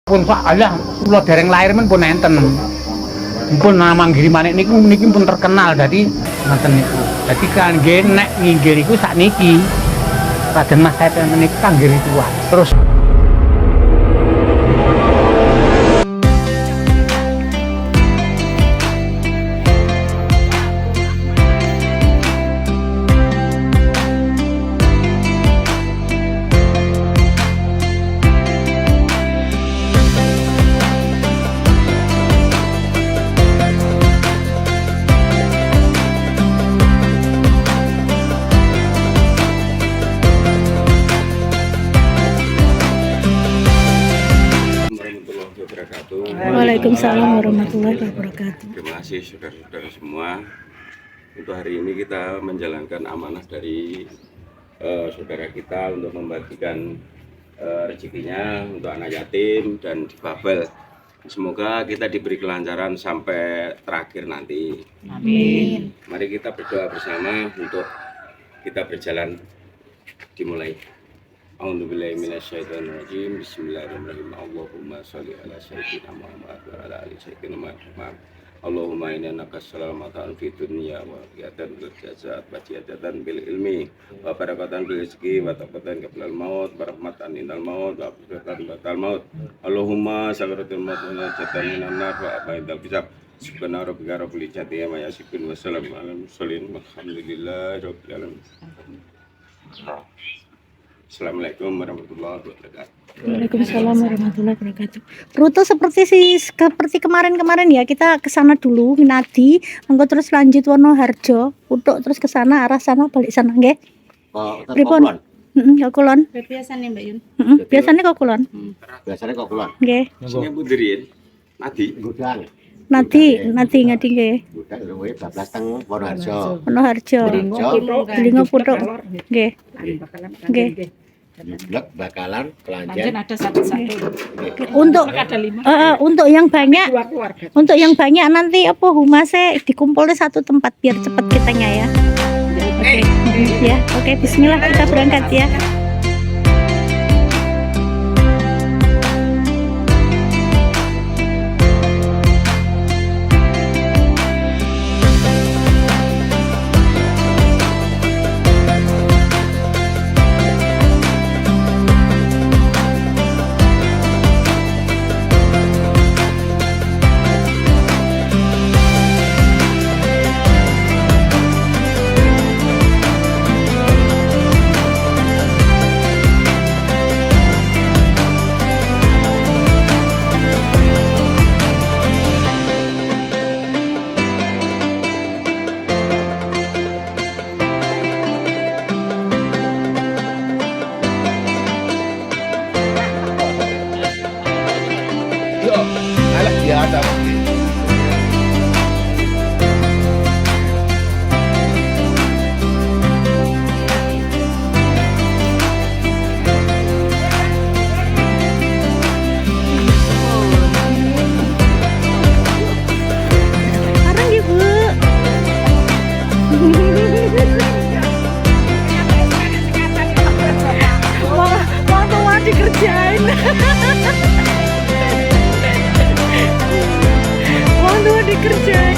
Pun Pak, alah kula dereng lahir men pun enten. Pun Manggiri Manik niki pun terkenal dadi ngoten niku. Dadi kangge nek nginggil iku sakniki. Raden Mas Said menika kangge ritual. Terus Waalaikumsalam warahmatullahi wabarakatuh. Terima kasih saudara-saudara semua. Untuk hari ini kita menjalankan amanah dari saudara kita untuk membagikan rezekinya untuk anak yatim dan difabel. Semoga kita diberi kelancaran sampai terakhir nanti. Amin. Mari kita berdoa bersama untuk kita berjalan dimulai. A'udzubillahi minasyaitonirrajim. Bismillahirrahmanirrahim. Allahumma shalli ala sayyidina Muhammad wa ala ali sayyidina Muhammad. Allahumma inna nakasalamatan fid dunya wa qiyatan bil jazaa wa jihadatan bil ilmi wa barakatan bil rizqi wa taqatan qabla al maut wa rahmatan indal maut wa afatan batal maut. Allahumma sagratul maut wa najatan minan nar wa abaidal hisab. Subhana rabbika rabbil izzati amma yasifun wa salamun alal mursalin walhamdulillahi rabbil alamin. Assalamualaikum warahmatullahi wabarakatuh. Waalaikumsalam warahmatullahi wabarakatuh. Rute seperti kemarin-kemarin ya, kita ke sana dulu Winadi, engko terus lanjut Wonoharjo, utuk terus ke sana, arah sana balik sana nggih. Pripun? Heeh, Kulon. Biasanya Mbak Yun. Biasanya kok Kulon. Biasanya kok Kulon. Nggih. Sing bundirin Nadi Gudang. Nadi ngadi nggih. Gudang luwe bablas teng Wonoharjo. Wonoharjo. Delingo putuk. Nggih. Nggih. Jublek bakalan Lanjut kelanjang. ada satu-satu. Untuk Ada 5. untuk yang banyak, Dua keluarga. untuk yang banyak nanti apa humasnya dikumpulin satu tempat biar cepet kitanya ya. Oke. Ya, oke, bismillah kita berangkat ya. Sekarang ibu. Mau tua dikerjain. Mau tua dikerjain.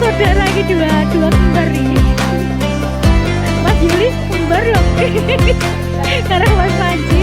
Saudara lagi dua kembar ini. Mas Yuli kembar loh. Karena Mas Panji.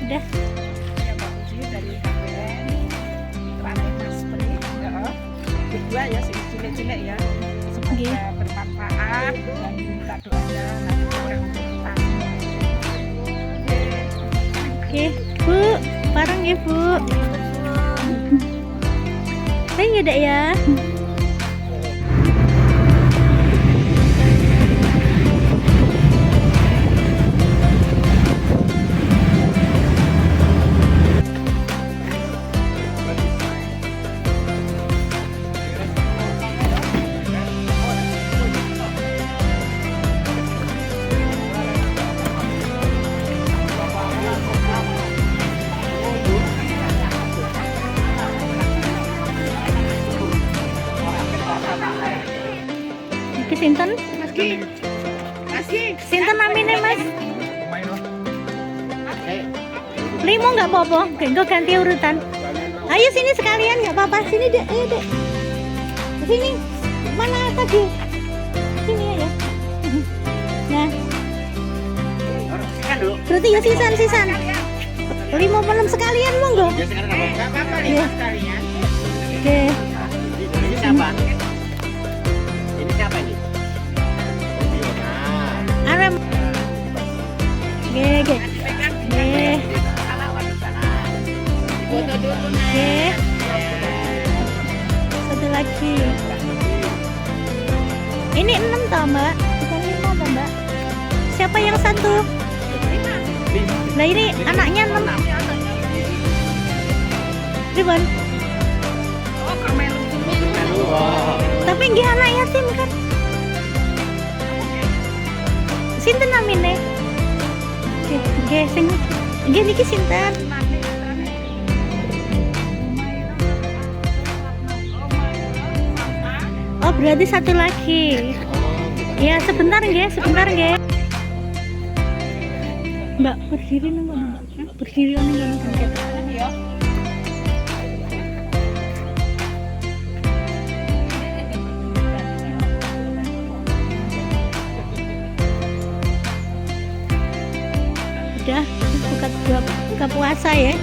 Udah. Ya Mbak Puji dari KPN Rame Mas Pri ya. Berdua ya sih cilik-cilik ya. Nggih. Semoga bermanfaat dan minta doanya nanti orang kita. Oke, Bu. Bareng ya, Bu. Thank you, Dek ya. Iki sinten? Sinten namine, Mas? Limo nggak apa-apa, enggak ganti urutan. Ayo sini sekalian nggak apa-apa. Sini Dek, ayo Dek. Sini. Mana tadi? Sini ya. Nah. Berarti ya sisan. Limo belum sekalian monggo. Ya sekarang apa? Enggak apa-apa nih Iya. Mas kalian. Oke. Ini siapa? Ini siapa ini? Fiona. Arem. Oke. Oke. Foto dulu Nak. Oke. Satu lagi. Ini 6 toh, Mbak? Bukan 5 toh, Mbak? Siapa yang satu? Nah ini anaknya 6. Ribon. Oh, Kamelu. Tapi nggih anak yatim kan? Sinten namine? Nggih, sing nggih niki sinten? Oh, berarti satu lagi. Ya, sebentar nggih. Mbak, berdiri nang kono, Mbak. Berdiri nang kono kan. Ya. Udah buka puasa ya.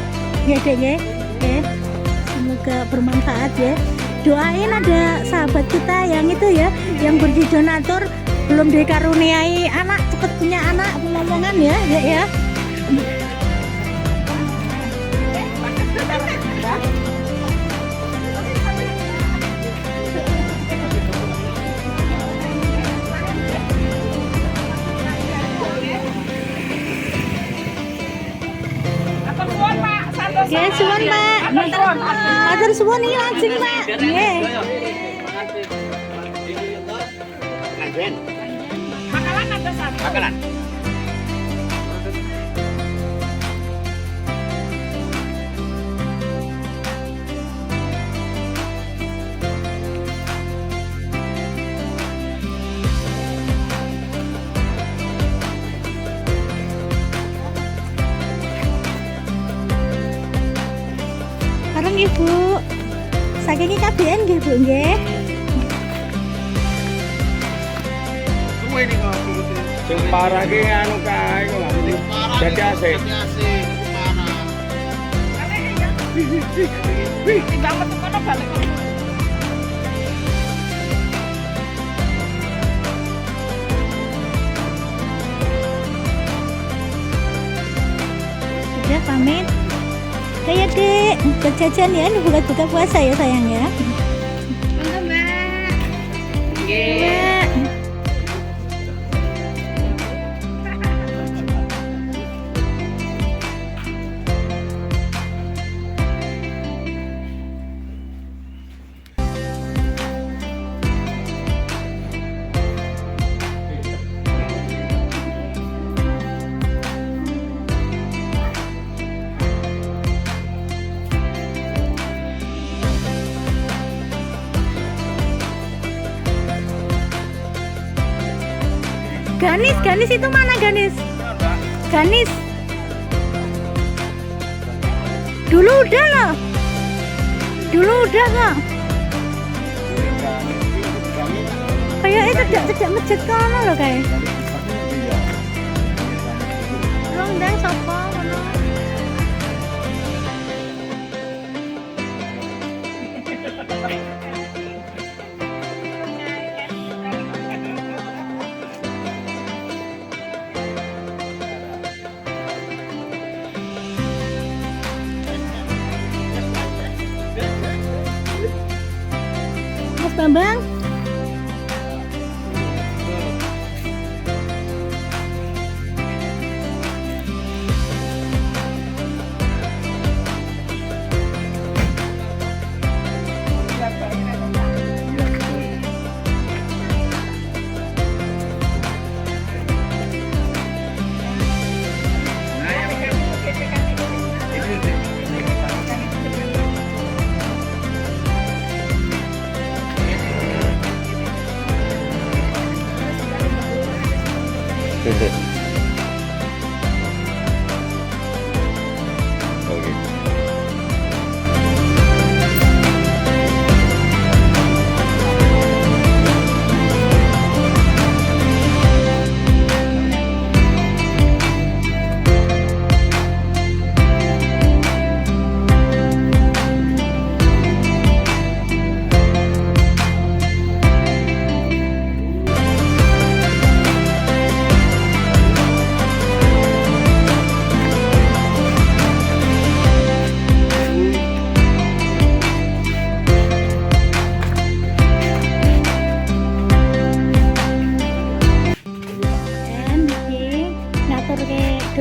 Ya, Dek ya. Semoga bermanfaat ya. Doain ada sahabat kita yang itu ya, yang berji donatur belum dikaruniai anak, cepet punya anak, ngomongan ya, Dek ya. Atur suwun Pak, santos. Ya, suwun Pak. Matur suwun iki langsung Pak. Nggih. Kangen. Makanan ada satu. Makanan. Bareng Ibu. Saking KBN nggih Bu nggih. Sing parah ki anu kae kok ngerti. Dadi asik. Tinggal metu kono balik. Udah pamit. Kayak Dek, berjajan ya, buka puasa ya sayang ya. Monggo Mbak. Mbak. Ganis itu mana Ganis? Ganis. Dulu udah loh. Kok. Kayak tidak masjid kono loh kayak. Rongdang sapa kono?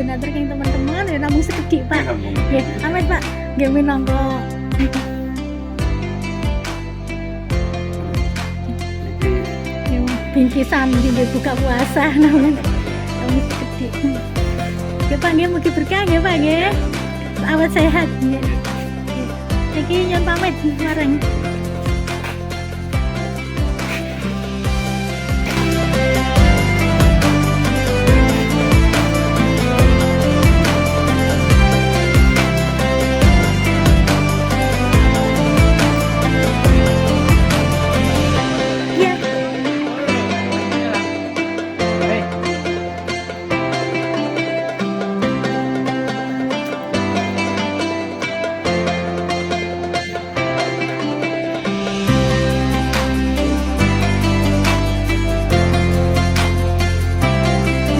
donatur yang teman-teman ya namung sekedhik Pak. Nggih, amit Pak. Nggih minangka bingkisan di buka puasa namanya namung sekedhik. Ya Pak, nggih mugi berkah ya Pak nggih. Awet sehat nggih. Iki nyuwun pamit bareng.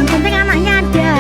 Yang penting anaknya ada.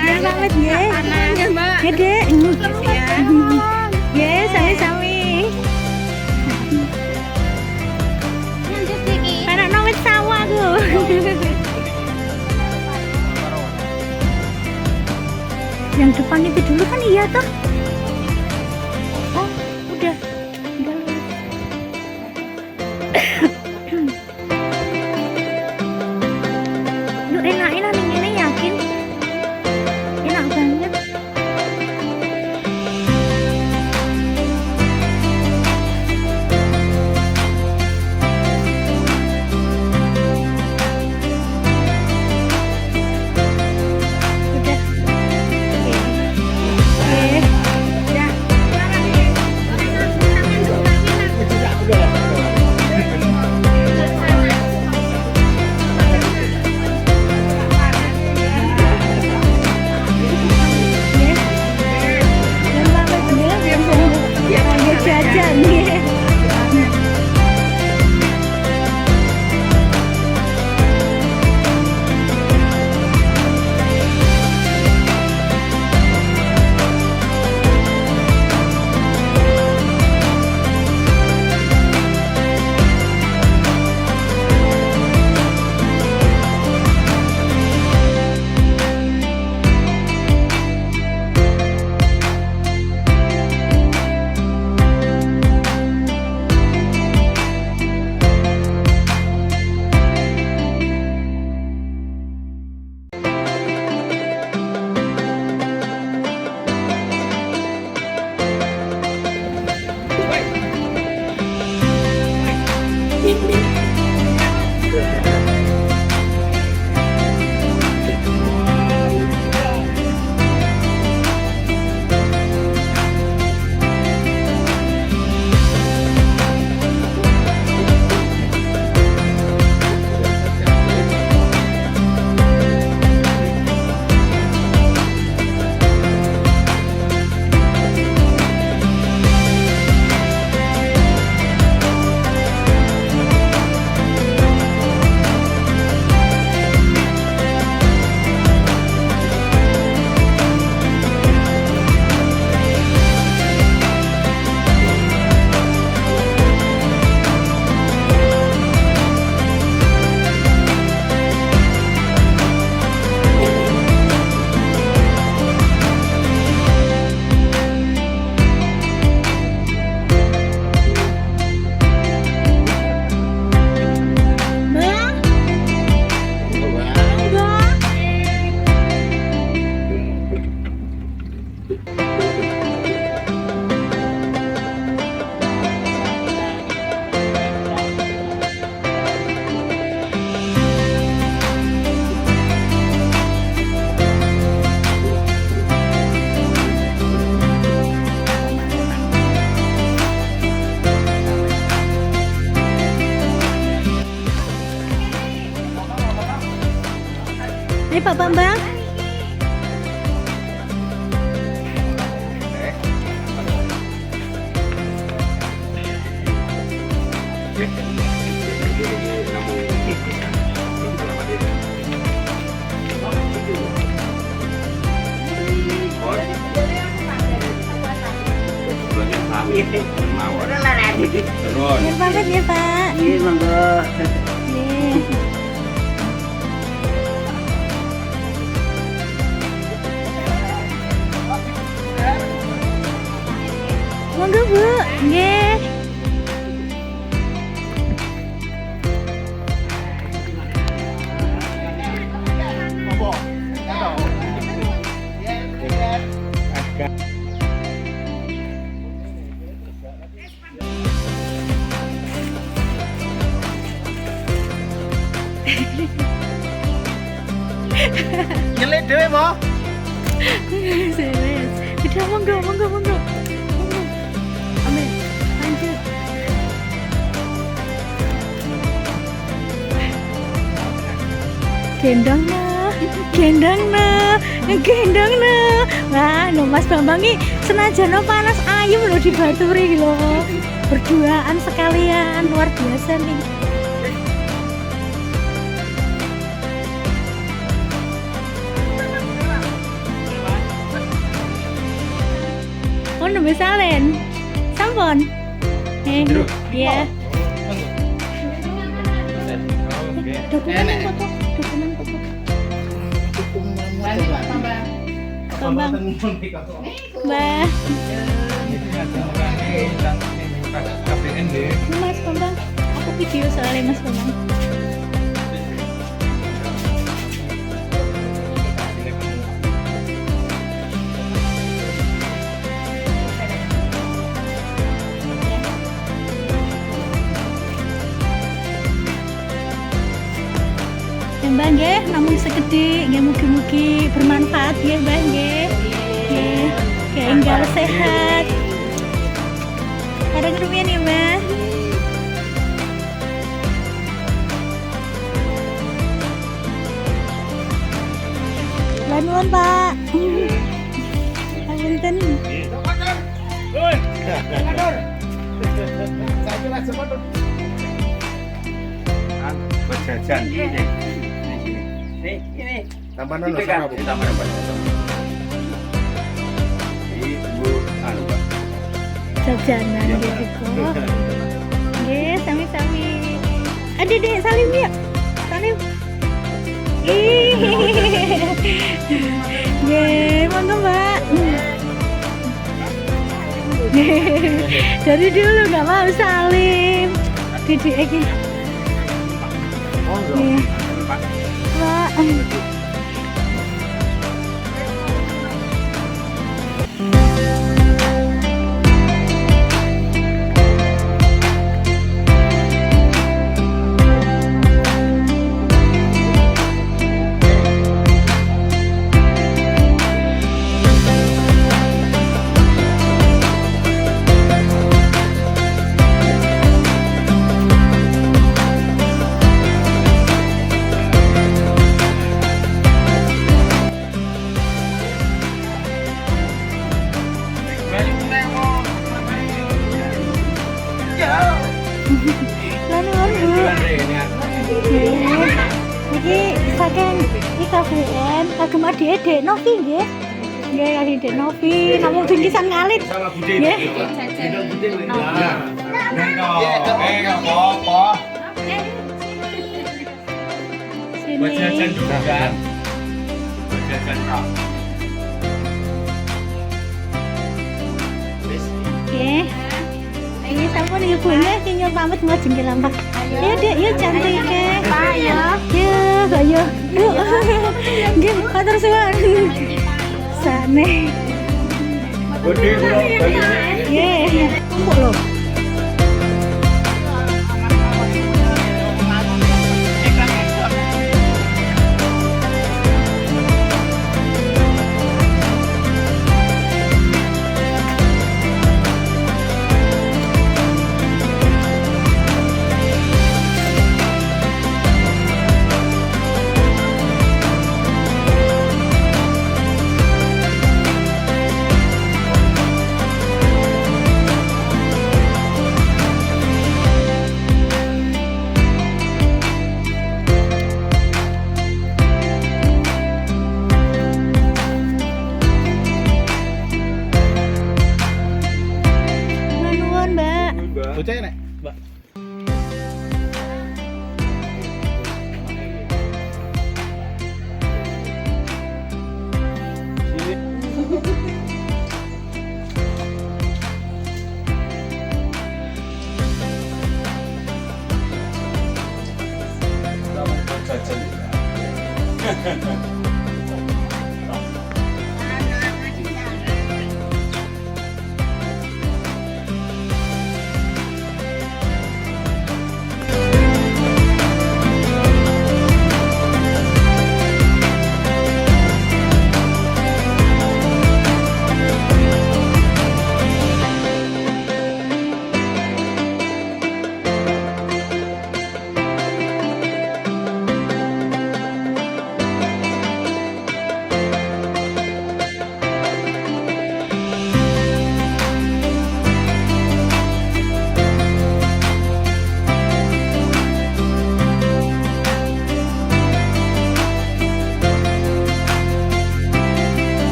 Ya banget nggih. Nggih, Dek. Nggih, sami-sami. Karena wit sawah aku. Yang depan itu dulu kan iya toh? Oh, udah. Udah lurus. Lu enak-enak nih ini yakin? Enak banget. Udah. Oke. Oke. Ayo Pak Bambang. Terus Biar pamit ya Pak. Ini monggo. Nih. Monggo Bu. Nggih. Nyelik dhewe mo. Serius. Udah monggo. Monggo. Amin. Lanjut. Gendong nah. Wah, no Mas Bambang ini senajan panas ayam loh di Baturi loh. Berduaan sekalian, luar biasa nih. Oh, nembe salen. Sampun. Iya. Dokumen foto. Bambang. Mbak. Mas Bambang, aku video soalnya Mas Bambang. Mbak nggih, namun segede nggih mugi-mugi bermanfaat nggih Mbak nggih. Nggih, enggal sehat. Bareng rumiyin ya Mbak. Nuwun Pak. Punten. berjajan ini. Tambahan Ini kan ini tambahan apa? Ini Bu anu Pak. Jajanan Iya, gitu Pak. kok. Nggih, sami-sami. Dek, salim yuk. Salim. Nggih, monggo Mbak. Dari dulu nggak mau salim. Didik iki. Nggih. Mbak. Iki saking IKBN kagem adik Novi nggih. Nggih kali Dek Novi namung bingkisan ngalit. Nggih. Sini. juga kan. Berjajan kok. Nggih. Ini sampun ibunya kini pamit mau jengkel lampak. Iya Dek, iya cantik ke. Pak ya. Iya, Mbak ya. Yuk. Nggih, matur suwun. Sane. Gede kula bali. Nggih. Kumpul lho.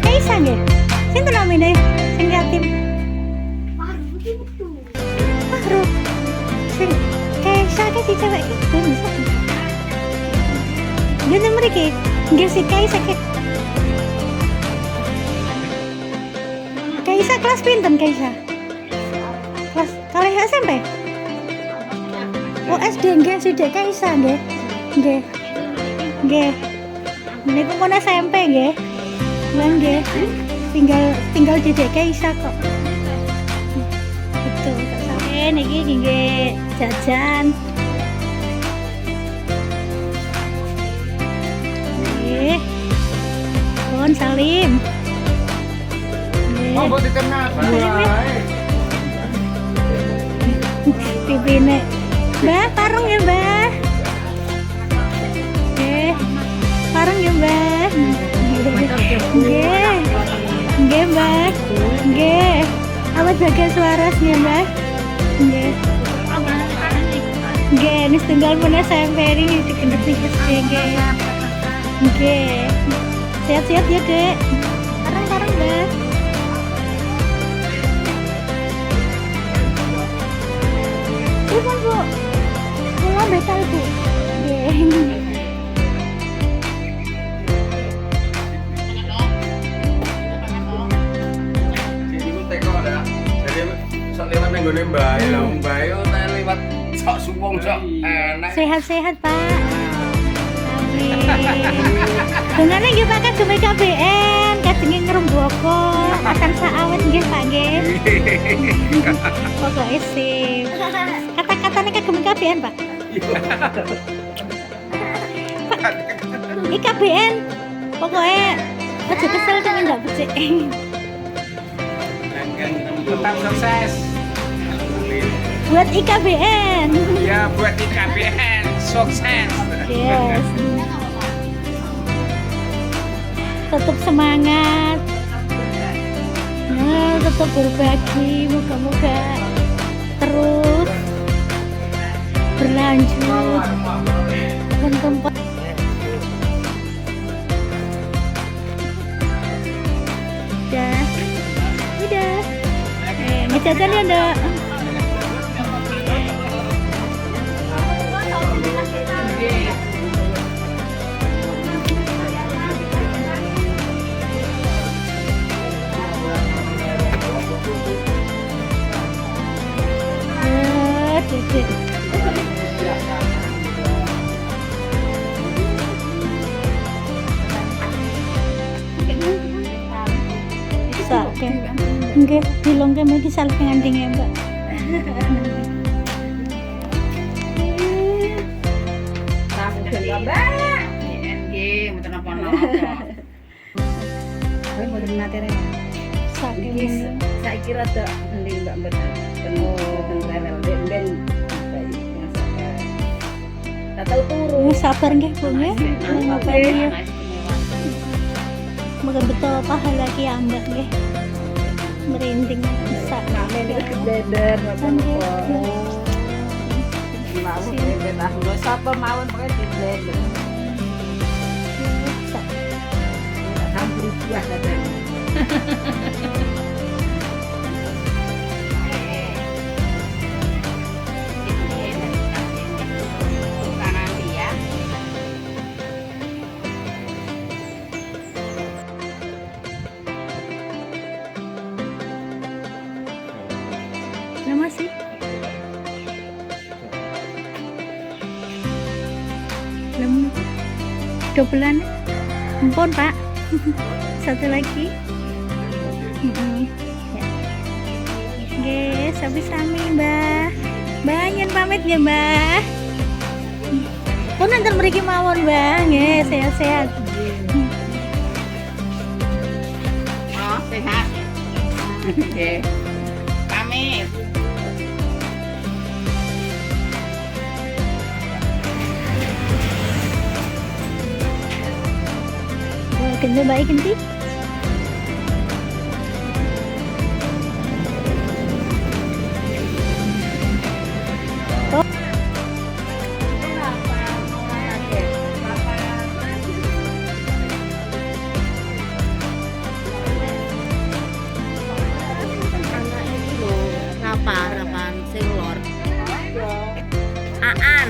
Kaisa nggih. Sinten namine sing yatim? Fahruk. Sing Kaisa ki si cewek ki bisa. Dene mriki nggih si Kaisa ki. Kaisa kelas pinten Kaisa? Kelas kalih SMP? Oh SD nggih si Dek Kaisa nggih. Nggih. Nggih. Niku pun SMP nggih. Lan nggih. Tinggal di Dek Kaisa kok. Betul, Kak Sare niki nggih jajan. Nggih. Pun Salim. Mau buat diternak. Pipine. Mbah, parung ya, Mbah. Nggih. Parung ya, Mbah. Nggih. Nggih, Mbah. Nggih. Awas jaga suaras ya, Mbah. Nggih. Nggih, ini tunggal pun SMP ini digendut-gendut nggih. Nggih. Sehat-sehat ya, Dek. Parung-parung, Mbah. Bukan, Bu. Kula betal, Bu. Nggih. Lewat nenggone Mbak, lha Mbak yo lewat sok suwung sok enak. Sehat-sehat, Pak. Amin. Dengarnya nggih Pak kagem KBN, kajenge ngrembaka, makan saawet nggih Pak nggih. Pokoke sip. Kata-katane kagem KBN, Pak. Pak, KBN. Pokoke aja kesel tapi ndak becik. Tetap sukses. Buat IKBN. Ya, buat IKBN sukses. Yes. Tetap semangat. Nah, tetap berbagi. Moga-moga terus berlanjut dan tempat. Udah. Ngejajan ya, Dok. Oke. Nggih, dilongke mriki saleh nganding ya, Mbak. Saking Saya kira tak mending Mbak benar. Penuh rel ben tak tahu turun. sabar nggih Bu nggih. Ngapain ya? Moga betul pahala ki ambak nggih. Merinding bisa. Mame ini blender Nggih. mau blender ah lo sapa mawon pakai di blender. Bisa. Hampir buah datang. Lama sih. Lama. 2 bulan. Ampun Pak. Satu lagi. Ya. Oke, sami-sami Mbah. Mbah nyen pamit ya Mbah. Pun nanti mriki mawon Mbah. Nggih, sehat-sehat. Oh, sehat. Oke. Pamit. Kerja baik nanti. Harapan sing lor. Aan.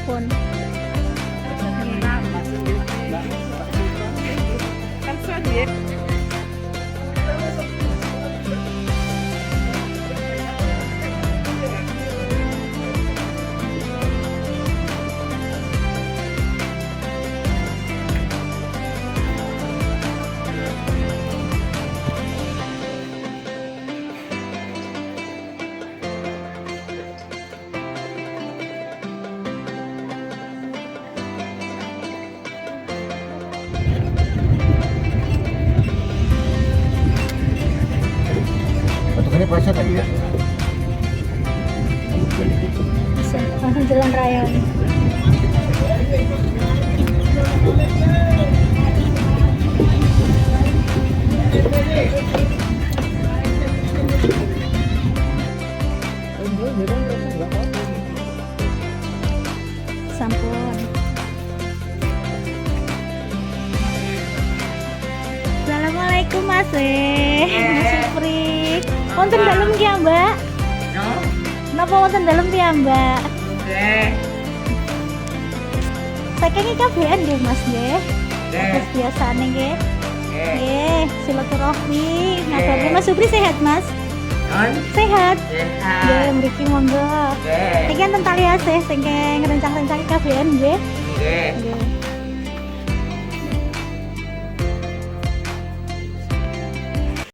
Pun. Kan saja. Patokannya puasa tadi ya? Bisa langsung jalan raya. Sampun. Assalamualaikum Mas Mas Supri. Wonten dalem ki ya, Mbak? Napa wonten dalem ki ya, Mbak? Saking KBN nggih Mas nggih. Terus biasane nggih. Nggih, silaturahmi. Ngabarne Mas Supri sehat, Mas? Sehat. Nggih, mriki monggo. Iki enten tali asih sing ngrencang-rencang KBN nggih. Nggih.